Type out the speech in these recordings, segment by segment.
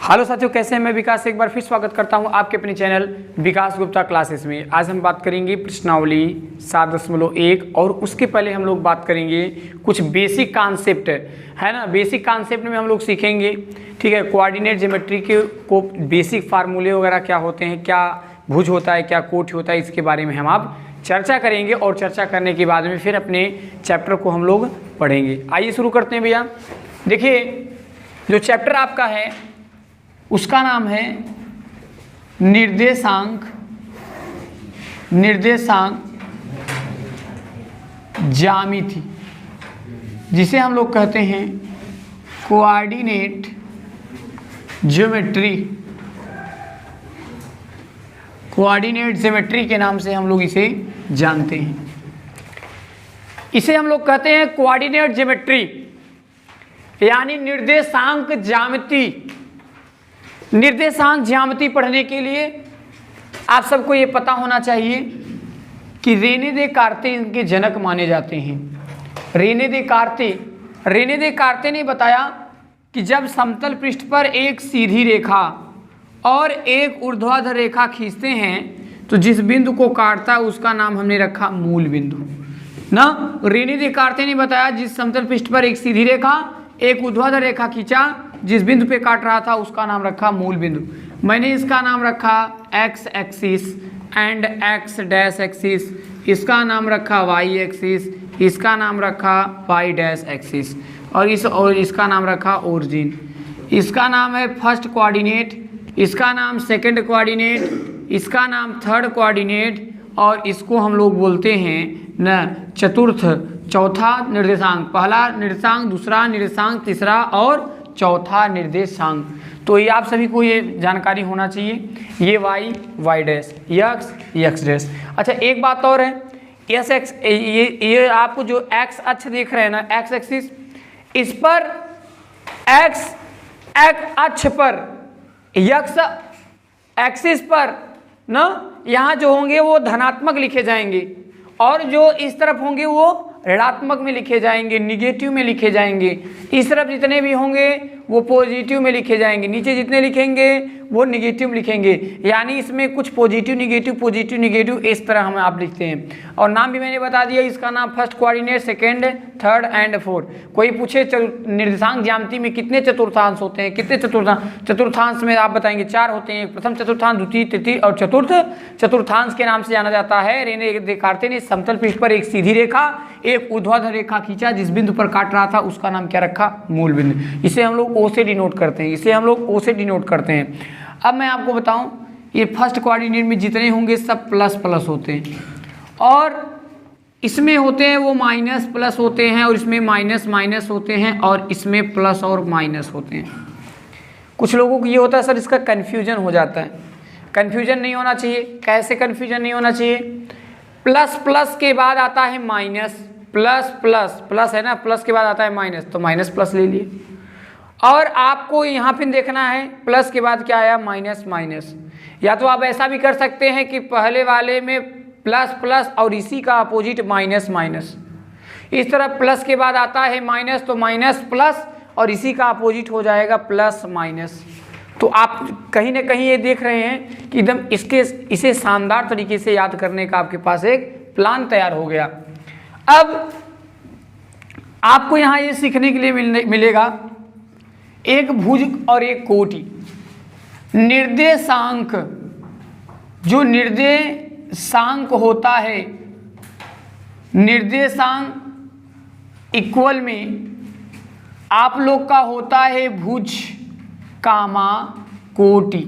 Hello साथियों, कैसे हैं? मैं विकास एक बार फिर स्वागत करता हूं आपके अपने चैनल विकास गुप्ता क्लासेस में। आज हम बात करेंगे प्रश्नावली 7.1 और उसके पहले हम लोग बात करेंगे कुछ बेसिक कॉन्सेप्ट है ना। बेसिक कॉन्सेप्ट में हम लोग सीखेंगे, ठीक है, कोऑर्डिनेट ज्योमेट्री के को बेसिक फार्मूले वगैरह क्या होते हैं, क्या भुज होता है, क्या कोटि होता है, इसके बारे में हम आप चर्चा करेंगे और चर्चा करने के बाद में फिर अपने चैप्टर को हम लोग पढ़ेंगे। आइए शुरू करते हैं भैया। देखिए, जो चैप्टर आपका है उसका नाम है निर्देशांक ज्यामिति, जिसे हम लोग कहते हैं कोऑर्डिनेट ज्योमेट्री। कोऑर्डिनेट ज्योमेट्री के नाम से हम लोग इसे जानते हैं। इसे हम लोग कहते हैं कोऑर्डिनेट ज्योमेट्री यानी निर्देशांक ज्यामिति। निर्देशांक ज्यामिति पढ़ने के लिए आप सबको ये पता होना चाहिए कि रेने देकार्ते इनके जनक माने जाते हैं। रेने देकार्ते ने बताया कि जब समतल पृष्ठ पर एक सीधी रेखा और एक ऊर्ध्वाधर रेखा खींचते हैं तो जिस बिंदु को काटता है उसका नाम हमने रखा मूल बिंदु ना। रेने देकार्ते ने बताया जिस समतल पृष्ठ पर एक सीधी रेखा एक ऊर्ध्वाधर रेखा खींचा, जिस बिंदु पे काट रहा था उसका नाम रखा मूल बिंदु। मैंने इसका नाम रखा x axis and x dash axis, इसका नाम रखा वाई एक्सिस, इसका नाम रखा वाई डैश एक्सिस और इसका नाम रखा ओरिजिन। इसका नाम है फर्स्ट कोऑर्डिनेट, इसका नाम सेकंड कोऑर्डिनेट, इसका नाम थर्ड कोऑर्डिनेट और इसको हम लोग बोलते हैं न चौथा निर्देशांक। पहला निर्देशांक, दूसरा निर्देशांक, तीसरा और चौथा निर्देशांक। तो ये आप सभी को ये जानकारी होना चाहिए। ये वाई डैश, एक्स डैश। अच्छा, एक बात और है, एस एक्स, ये आपको जो एक्स अक्ष देख रहे हैं ना, एक्स एक्सिस, इस पर एक्स अक्ष पर एक्स एक्सिस पर ना यहाँ जो होंगे वो धनात्मक लिखे जाएंगे और जो इस तरफ होंगे वो ऋणात्मक में लिखे जाएंगे, निगेटिव में लिखे जाएंगे। इस तरफ जितने भी होंगे वो पॉजिटिव में लिखे जाएंगे, नीचे जितने लिखेंगे वो निगेटिव लिखेंगे। यानी इसमें कुछ पॉजिटिव निगेटिव इस तरह हम आप लिखते हैं। और नाम भी मैंने बता दिया, इसका नाम first coordinate, second, third and fourth. कोई पूछे निर्देशांक ज्यामिति में कितने चतुर्थांश होते हैं, कितने चतुर्थांश में आप बताएंगे 4 होते हैं। प्रथम चतुर्थांश, द्वितीय, तृतीय और चतुर्थ चतुर्थांश के नाम से जाना जाता है। रेने देकार्ते ने समतल पृष्ठ पर एक सीधी रेखा एक ऊर्ध्वाधर रेखा खींचा, जिस बिंदु पर काट रहा था उसका नाम क्या रखा, मूल बिंदु। इसे हम लोग ओ से डिनोट करते हैं। अब मैं आपको बताऊं, ये फर्स्ट कोऑर्डिनेट में जितने होंगे सब प्लस प्लस होते हैं और इसमें होते हैं वो माइनस प्लस होते हैं और इसमें माइनस माइनस होते हैं और इसमें प्लस और माइनस होते हैं। कुछ लोगों को ये होता है सर इसका कन्फ्यूजन हो जाता है। कन्फ्यूजन नहीं होना चाहिए। कैसे कन्फ्यूजन नहीं होना चाहिए? प्लस प्लस के बाद आता है माइनस, प्लस प्लस प्लस है ना, प्लस के बाद आता है माइनस, तो माइनस प्लस ले लिए। और आपको यहाँ पे देखना है प्लस के बाद क्या आया, माइनस माइनस। या तो आप ऐसा भी कर सकते हैं कि पहले वाले में प्लस प्लस और इसी का अपोजिट माइनस माइनस। इस तरह प्लस के बाद आता है माइनस तो माइनस प्लस और इसी का अपोजिट हो जाएगा प्लस माइनस। तो आप कहीं ना कहीं ये देख रहे हैं कि एकदम इसे शानदार तरीके से याद करने का आपके पास एक प्लान तैयार हो गया। अब आपको यहाँ ये सीखने के लिए मिलेगा एक भुज और एक कोटि। निर्देशांक, जो निर्देशांक होता है, निर्देशांक इक्वल में आप लोग का होता है भुज कामा कोटि।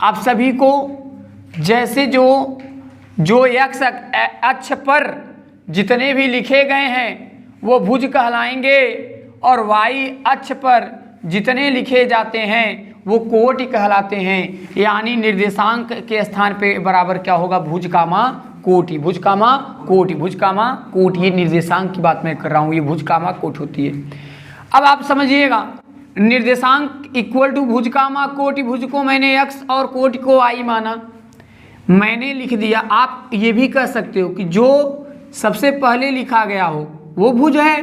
आप सभी को जैसे जो एक्स अक्ष पर जितने भी लिखे गए हैं वो भुज कहलाएंगे और वाई अक्ष पर जितने लिखे जाते हैं वो कोटि कहलाते हैं। यानी निर्देशांक के स्थान पे बराबर क्या होगा, भुज कामा कोटि, भुज कामा कोटि, भुज कामा कोटि। ये निर्देशांक की बात मैं कर रहा हूँ, ये भुज कामा कोटि होती है। अब आप समझिएगा, निर्देशांक इक्वल टू भुज कामा कोटि। भुज को मैंने एक्स और कोटि को आई माना, मैंने लिख दिया। आप ये भी कह सकते हो कि जो सबसे पहले लिखा गया हो वो भुज है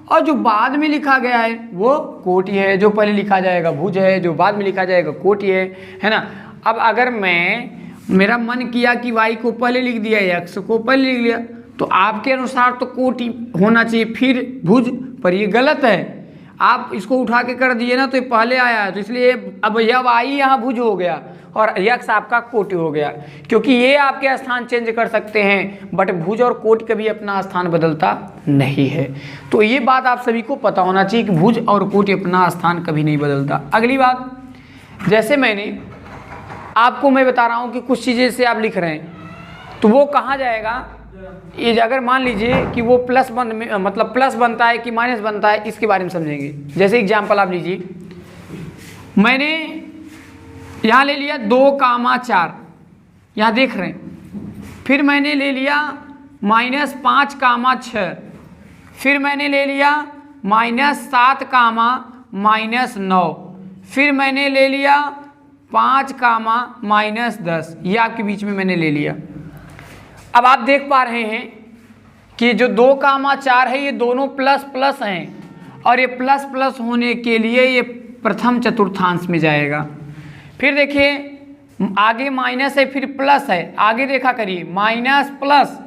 और जो बाद में लिखा गया है वो कोटि है, जो पहले लिखा जाएगा भुज है, जो बाद में लिखा जाएगा कोटि है ना। अब अगर मेरा मन किया कि y को पहले लिख दिया, x को पहले लिख लिया, तो आपके अनुसार तो कोटि होना चाहिए फिर भुज, पर ये गलत है। आप इसको उठा के कर दिए ना तो ये पहले आया है, तो इसलिए अब यह y यहाँ भुज हो गया और x आपका कोटि हो गया, क्योंकि ये आपके स्थान चेंज कर सकते हैं, बट भुज और कोटि कभी अपना स्थान बदलता नहीं है। तो ये बात आप सभी को पता होना चाहिए कि भुज और कोटि अपना स्थान कभी नहीं बदलता। अगली बात, जैसे आपको मैं बता रहा हूँ कि कुछ चीज़ें से आप लिख रहे हैं तो वो कहाँ जाएगा, ये अगर मान लीजिए कि वो मतलब प्लस बनता है कि माइनस बनता है, इसके बारे में समझेंगे। जैसे एग्जांपल आप लीजिए, मैंने यहाँ ले लिया 2,4, यहाँ देख रहे हैं, फिर मैंने ले लिया -5,6, फिर मैंने ले लिया -7,-9, फिर मैंने ले लिया 5,-10, ये आपके बीच में मैंने ले लिया। अब आप देख पा रहे हैं कि जो 2,4 है ये दोनों प्लस प्लस हैं, और ये प्लस प्लस होने के लिए ये प्रथम चतुर्थांश में जाएगा। फिर देखिए आगे माइनस है फिर प्लस है, आगे देखा करिए माइनस प्लस,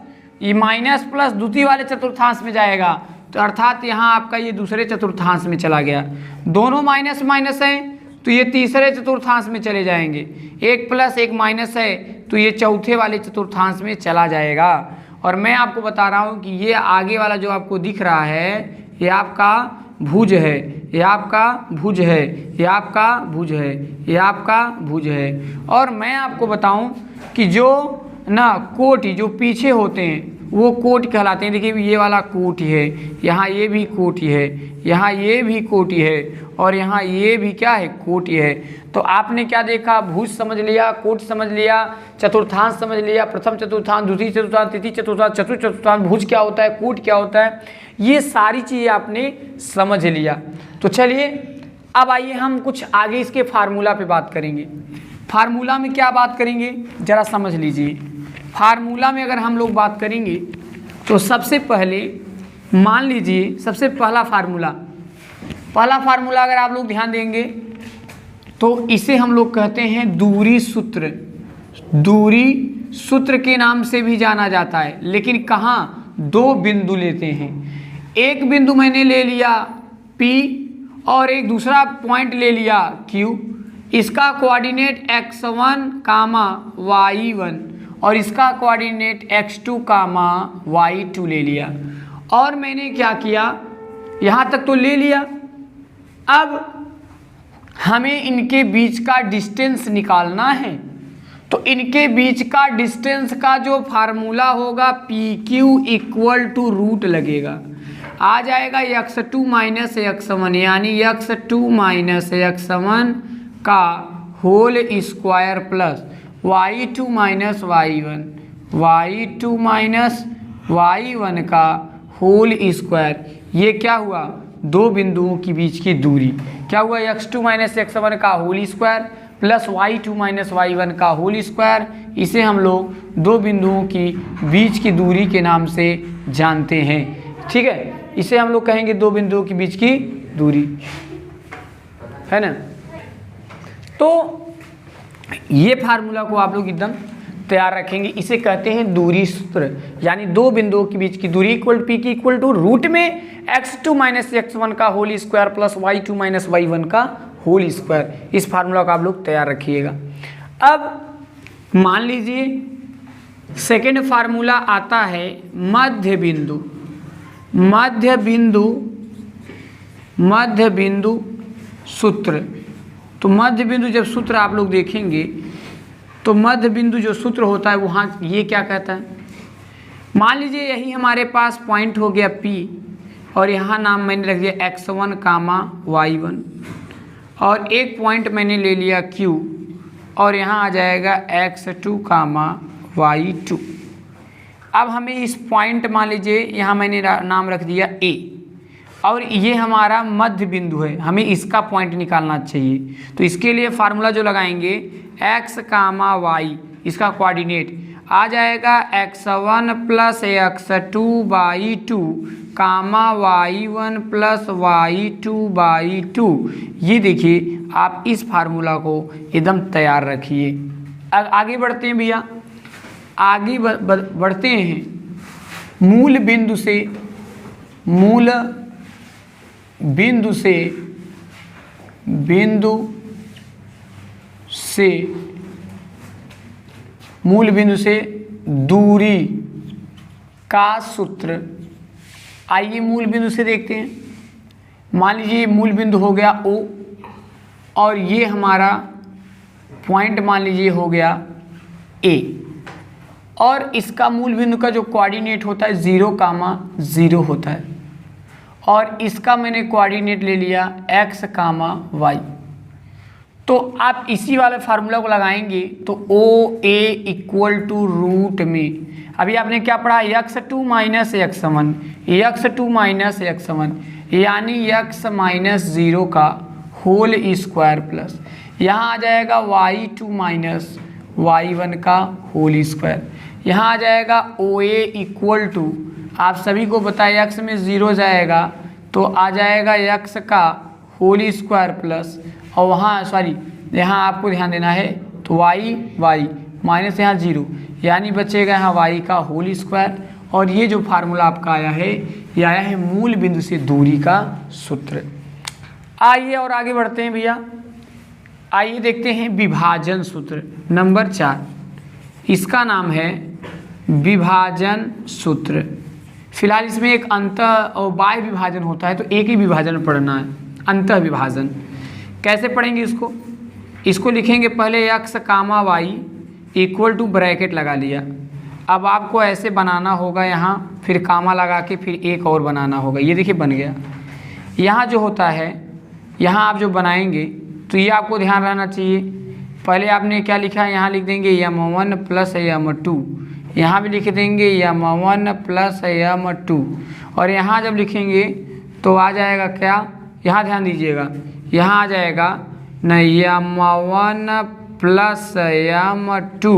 ये माइनस प्लस द्वितीय वाले चतुर्थांश में जाएगा, तो अर्थात यहाँ आपका ये दूसरे चतुर्थांश में चला गया। दोनों माइनस माइनस हैं तो ये तीसरे चतुर्थांश में चले जाएंगे, एक प्लस एक माइनस है तो ये चौथे वाले चतुर्थांश में चला जाएगा। और मैं आपको बता रहा हूँ कि ये आगे वाला जो आपको दिख रहा है ये आपका भुज है, ये आपका भुज है, ये आपका भुज है, ये आपका भुज है। और मैं आपको बताऊं कि जो ना कोटि जो पीछे होते हैं वो कोटि कहलाते हैं। देखिए ये वाला कोटि है, यहाँ ये भी कोटि है, यहाँ ये भी कोटि है, और यहाँ ये भी क्या है, कोटि है। तो आपने क्या देखा, भुज समझ लिया, कोटि समझ लिया, चतुर्थांश समझ लिया, प्रथम चतुर्थांश, द्वितीय चतुर्थांश, तृतीय चतुर्थांश, चतुर्थ चतुर्थांश, भुज क्या होता है, कोटि क्या होता है, ये सारी चीज़ें आपने समझ लिया। तो चलिए अब आइए हम कुछ आगे इसके फार्मूला पे बात करेंगे। फार्मूला में क्या बात करेंगे ज़रा समझ लीजिए। फार्मूला में अगर हम लोग बात करेंगे तो सबसे पहले मान लीजिए, सबसे पहला फार्मूला अगर आप लोग ध्यान देंगे तो इसे हम लोग कहते हैं दूरी सूत्र। दूरी सूत्र के नाम से भी जाना जाता है, लेकिन कहाँ, दो बिंदु लेते हैं। एक बिंदु मैंने ले लिया P और एक दूसरा पॉइंट ले लिया Q, इसका कोऑर्डिनेट x1, y1 और इसका कोऑर्डिनेट x2, y2 ले लिया। और मैंने क्या किया, यहाँ तक तो ले लिया। अब हमें इनके बीच का डिस्टेंस निकालना है, तो इनके बीच का डिस्टेंस का जो फार्मूला होगा PQ = रूट लगेगा, आ जाएगा x2 माइनस x1, यानी x2 माइनस x1 का whole square plus y2 minus y1, y2 minus y1 का होल स्क्वायर। ये क्या हुआ, दो बिंदुओं के बीच की दूरी क्या हुआ, x2 माइनस x1 का whole square plus y2 minus y1 का होल स्क्वायर। इसे हम लोग दो बिंदुओं की बीच की दूरी के नाम से जानते हैं, ठीक है। इसे हम लोग कहेंगे दो बिंदुओं के बीच की दूरी, है ना। तो ये फार्मूला को आप लोग एकदम तैयार रखेंगे। इसे कहते हैं दूरी सूत्र, यानी दो बिंदुओं के बीच की दूरी P की इक्वल टू रूट में x2 माइनस x1 का whole square plus y2 minus y1 का होल स्क्वायर। इस फार्मूला को आप लोग तैयार रखिएगा। अब मान लीजिए सेकेंड फार्मूला आता है मध्य बिंदु। मध्य बिंदु सूत्र। तो मध्य बिंदु जब सूत्र आप लोग देखेंगे तो मध्य बिंदु जो सूत्र होता है वहाँ ये क्या कहता है, मान लीजिए यही हमारे पास पॉइंट हो गया P और यहाँ नाम मैंने रख दिया x1, y1 और एक पॉइंट मैंने ले लिया Q और यहाँ आ जाएगा x2, y2। अब हमें इस पॉइंट मान लीजिए यहाँ मैंने नाम रख दिया A और ये हमारा मध्य बिंदु है, हमें इसका पॉइंट निकालना चाहिए। तो इसके लिए फार्मूला जो लगाएंगे x, y, इसका कोऑर्डिनेट आ जाएगा x1 प्लस x2 y2 कामा y1 प्लस y2/2। ये देखिए आप इस फार्मूला को एकदम तैयार रखिए। आगे बढ़ते हैं भैया, आगे बढ़ते हैं। मूल बिंदु से दूरी का सूत्र। आइए मूल बिंदु से देखते हैं। मान लीजिए मूल बिंदु हो गया O और ये हमारा पॉइंट मान लीजिए हो गया A, और इसका मूल बिंदु का जो कोऑर्डिनेट होता है 0,0 होता है, और इसका मैंने कोऑर्डिनेट ले लिया x, y। तो आप इसी वाले फार्मूला को लगाएंगे तो OA इक्वल टू रूट में, अभी आपने क्या पढ़ा, x2 minus x1, x2 minus x1 यानी x माइनस 0 का होल स्क्वायर प्लस यहाँ आ जाएगा y2 माइनस y1 का होल स्क्वायर। यहाँ आ जाएगा OA इक्वल टू, आप सभी को बताया x में 0 जाएगा तो आ जाएगा x का होल स्क्वायर प्लस, और वहाँ सॉरी यहाँ आपको ध्यान देना है तो y माइनस यहाँ 0 यानी बचेगा यहाँ y का होल स्क्वायर। और ये जो फार्मूला आपका आया है ये आया है मूल बिंदु से दूरी का सूत्र। आइए और आगे बढ़ते हैं भैया, आइए देखते हैं विभाजन सूत्र नंबर 4। इसका नाम है विभाजन सूत्र। फिलहाल इसमें एक अंतः और बाह्य विभाजन होता है तो एक ही विभाजन पढ़ना है, अंतः विभाजन। कैसे पढ़ेंगे इसको लिखेंगे पहले x, y equal to bracket लगा लिया। अब आपको ऐसे बनाना होगा, यहाँ फिर कामा लगा के फिर एक और बनाना होगा। ये देखिए बन गया। यहाँ जो होता है, यहाँ आप जो बनाएंगे तो ये आपको ध्यान रहना चाहिए। पहले आपने क्या लिखा है, यहाँ लिख देंगे m1 प्लस m2, यहाँ भी लिख देंगे m1 प्लस m2, और यहाँ जब लिखेंगे तो आ जाएगा क्या, यहाँ ध्यान दीजिएगा, यहाँ आ जाएगा नहीं m1 plus m2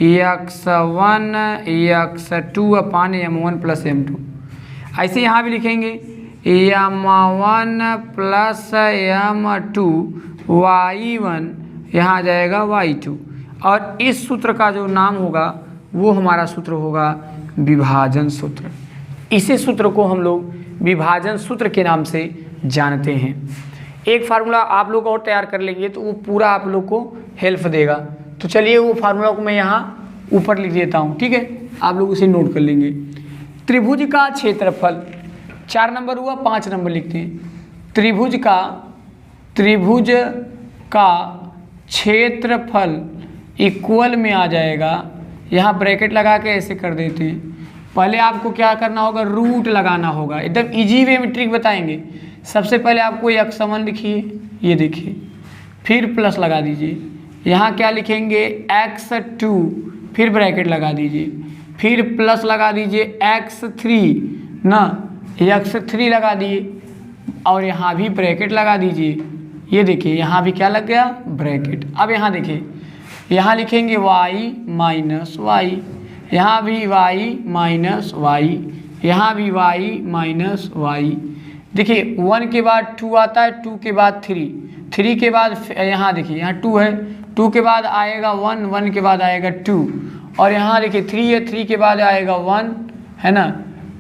x1 x2 अपान m1 प्लस m2। ऐसे यहाँ भी लिखेंगे m1 प्लस m2 y1, यहाँ आ जाएगा y2। और इस सूत्र का जो नाम होगा वो हमारा सूत्र होगा विभाजन सूत्र। इसी सूत्र को हम लोग विभाजन सूत्र के नाम से जानते हैं। एक फार्मूला आप लोग और तैयार कर लेंगे तो वो पूरा आप लोग को हेल्प देगा। तो चलिए वो फार्मूला को मैं यहाँ ऊपर लिख देता हूँ, ठीक है, आप लोग उसे नोट कर लेंगे। त्रिभुज का क्षेत्रफल 4 नंबर हुआ, 5 नंबर लिखते हैं। त्रिभुज का क्षेत्रफल इक्वल में आ जाएगा, यहाँ ब्रैकेट लगा के ऐसे कर देते हैं। पहले आपको क्या करना होगा, रूट लगाना होगा। एकदम इजी वे में ट्रिक बताएंगे। सबसे पहले आपको x1 लिखिए, ये देखिए, फिर प्लस लगा दीजिए। यहाँ क्या लिखेंगे x2, फिर ब्रैकेट लगा दीजिए, फिर प्लस लगा दीजिए x3 ना, x3 लगा दिए, और यहाँ भी ब्रैकेट लगा दीजिए। ये देखिए यहाँ भी क्या लग गया, ब्रैकेट। अब यहाँ देखिए, यहाँ लिखेंगे y माइनस वाई, यहाँ भी y माइनस वाई, यहाँ भी y माइनस वाई। देखिए 1 के बाद 2 आता है, 2 के बाद 3 के बाद यहाँ देखिए यहाँ 2 है, 2 के बाद आएगा 1, 1 के बाद आएगा 2, और यहाँ देखिए 3 है, 3 के बाद आएगा 1 है ना,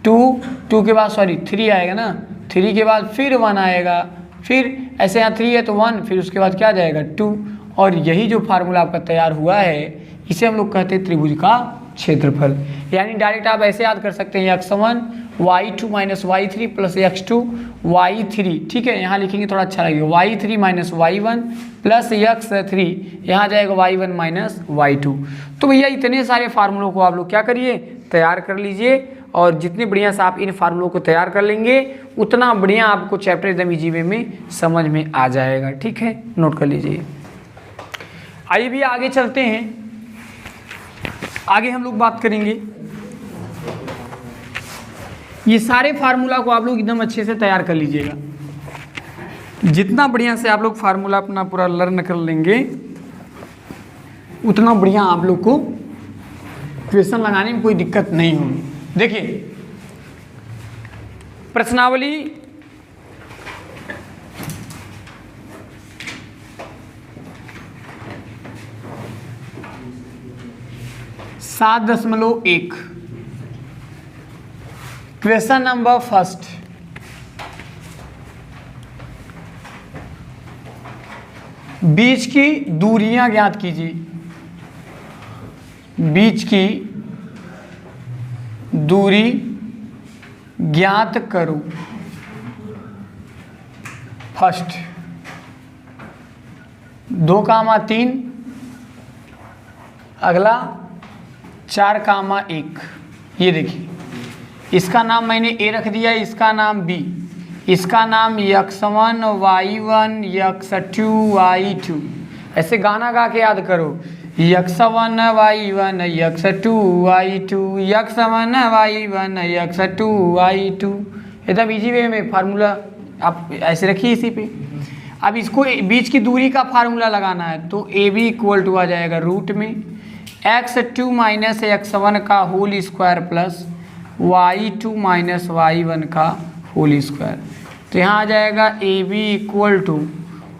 2 के बाद 3 आएगा ना, 3 के बाद फिर 1 आएगा, फिर ऐसे यहाँ 3 है तो 1, फिर उसके बाद क्या आ जाएगा 2। और यही जो फार्मूला आपका तैयार हुआ है इसे हम लोग कहते हैं त्रिभुज का क्षेत्रफल। यानी डायरेक्ट आप ऐसे याद कर सकते हैं x1 y2 minus y3 plus x2 y3, ठीक है, यहाँ लिखेंगे थोड़ा अच्छा लगेगा, y3 minus y1 plus x3, यहाँ जाएगा y1 माइनस y2। तो भैया इतने सारे फार्मूलों को आप लोग क्या करिए, तैयार कर लीजिए, और जितने बढ़िया से आप इन फार्मूलों को तैयार कर लेंगे उतना बढ़िया आपको चैप्टर एकदम इजी वे में समझ में आ जाएगा, ठीक है, नोट कर लीजिए। आइए भी आगे चलते हैं। आगे हम लोग बात करेंगे, ये सारे फार्मूला को आप लोग एकदम अच्छे से तैयार कर लीजिएगा। जितना बढ़िया से आप लोग फार्मूला अपना पूरा लर्न कर लेंगे उतना बढ़िया आप लोग को क्वेश्चन लगाने में कोई दिक्कत नहीं होगी। देखिए प्रश्नावली 7.1 क्वेश्चन नंबर फर्स्ट, बीच की दूरियां ज्ञात कीजिए। बीच की दूरी ज्ञात करो। फर्स्ट 2,3, अगला 4,1। ये देखिए, इसका नाम मैंने ए रख दिया, इसका नाम बी, इसका नाम x1 y1 x2 y2। ऐसे गाना गा के याद करो, x1 y1 x2 y2 x1 y1 x2 y2। एकदम इजी वे में फार्मूला आप ऐसे रखिए इसी पे। अब इसको बीच की दूरी का फार्मूला लगाना है, तो ए बी इक्वल टू आ जाएगा रूट में x2 माइनस x1 का whole square plus y2 minus y1 का होल स्क्वायर। तो यहाँ आ जाएगा A B equal to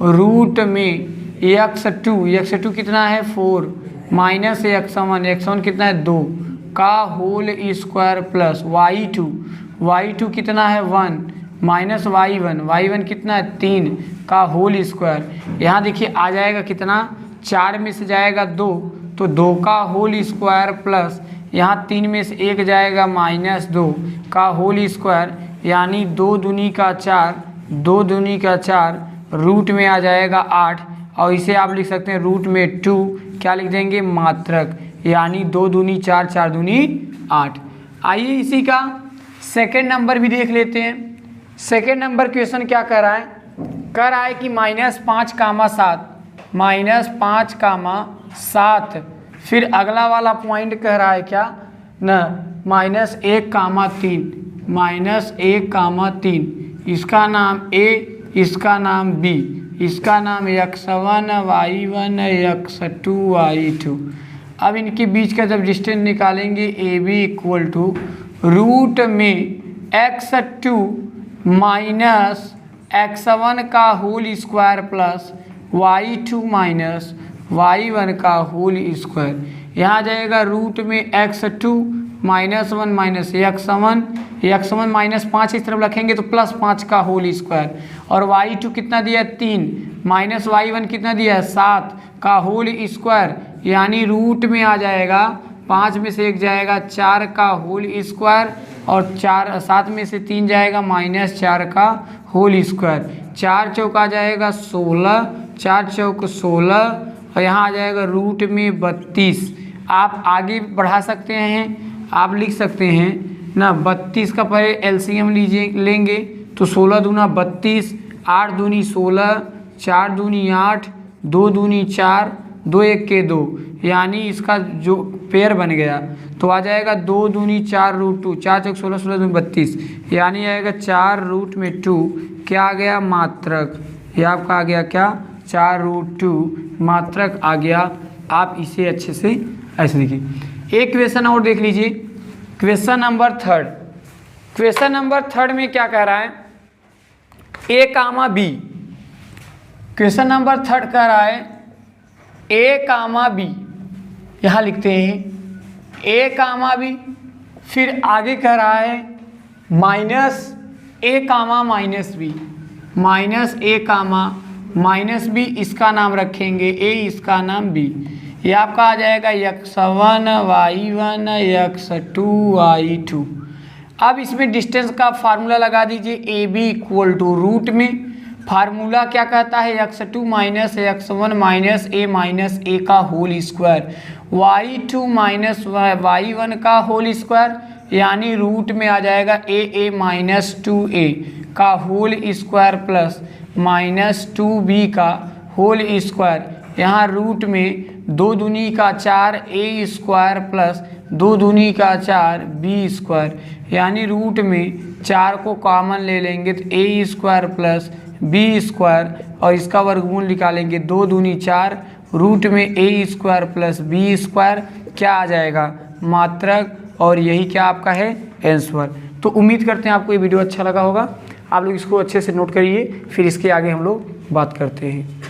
root में x2 कितना है 4 माइनस x1 कितना है 2 का होल स्क्वायर प्लस y2 कितना है 1 माइनस y1 कितना है 3 का होल स्क्वायर। यहाँ देखिए आ जाएगा कितना, 4 में से जाएगा 2 तो 2 का होल स्क्वायर प्लस यहाँ 3 में से 1 जाएगा माइनस 2 का होल स्क्वायर, यानी 2 दूनी का 4 रूट में आ जाएगा 8। और इसे आप लिख सकते हैं रूट में 2 क्या लिख देंगे मात्रक, यानी 2 दूनी 4 4 दूनी 8। आइए इसी का सेकेंड नंबर भी देख लेते हैं। सेकेंड नंबर क्वेश्चन क्या कर रहा है कि -5, फिर अगला वाला पॉइंट कह रहा है क्या ना -1,3, इसका नाम ए, इसका नाम बी, इसका नाम x1 y1 x2 y2। अब इनके बीच का जब डिस्टेंस निकालेंगे A B equal to root में x2 माइनस x1 का whole square plus y2 minus y1 का होल स्क्वायर। यहाँ आ जाएगा रूट में x2 minus 1 minus x1 minus 5 इस तरफ रखेंगे तो प्लस 5 का होल स्क्वायर, और y2 कितना दिया है 3 माइनस y1 कितना दिया है 7 का होल स्क्वायर, यानी रूट में आ जाएगा 5 में से 1 जाएगा 4 का होल स्क्वायर, और 7 में से 3 जाएगा माइनस 4 का होल स्क्वायर। 4 चौक आ जाएगा 16, 4 चौक 16, और यहाँ आ जाएगा रूट में 32। आप आगे बढ़ा सकते हैं, आप लिख सकते हैं ना 32 का पहले एलसीएम लेंगे तो 16 दूना 32, 8 दूनी 16, 4 दूनी 8, 2 दूनी 4, 2 1 के 2, यानी इसका जो पेयर बन गया तो आ जाएगा 2 दूनी 4 रूट 2, 4 चौक 16, 16 दूनी 32, यानी आएगा 4 रूट में 2 क्या आ गया मात्रक। ये आपका आ गया क्या 4 रूट 2 मात्रक आ गया। आप इसे अच्छे से ऐसे देखिए। एक क्वेश्चन और देख लीजिए, question number third. Question number third में क्या कह रहा है ए कामा बी। क्वेश्चन नंबर थर्ड कह रहा है ए कामा बी, यहाँ लिखते हैं ए कामा बी, फिर आगे कह रहा है माइनस ए कामा माइनस बी, माइनस ए कामा माइनस बी, इसका नाम रखेंगे ए, इसका नाम बी। ये आपका आ जाएगा x1 y1 x2 y2। अब इसमें डिस्टेंस का फार्मूला लगा दीजिए, A B equal to root में फार्मूला क्या कहता है x2 माइनस x1 माइनस ए का whole square, y2 minus y1 का होल स्क्वायर, यानी रूट में आ जाएगा ए माइनस 2a का whole square plus minus 2b का होल स्क्वायर। यहाँ रूट में 2 दूनी का 4 a स्क्वायर प्लस 2 दूनी का 4 b स्क्वायर, यानी रूट में 4 को कॉमन ले लेंगे तो a square plus b square, और इसका वर्गमूल निकालेंगे 2 दूनी 4 रूट में a square plus b square क्या आ जाएगा मात्रक, और यही क्या आपका है आंसर। तो उम्मीद करते हैं आपको ये वीडियो अच्छा लगा होगा। आप लोग इसको अच्छे से नोट करिए, फिर इसके आगे हम लोग बात करते हैं।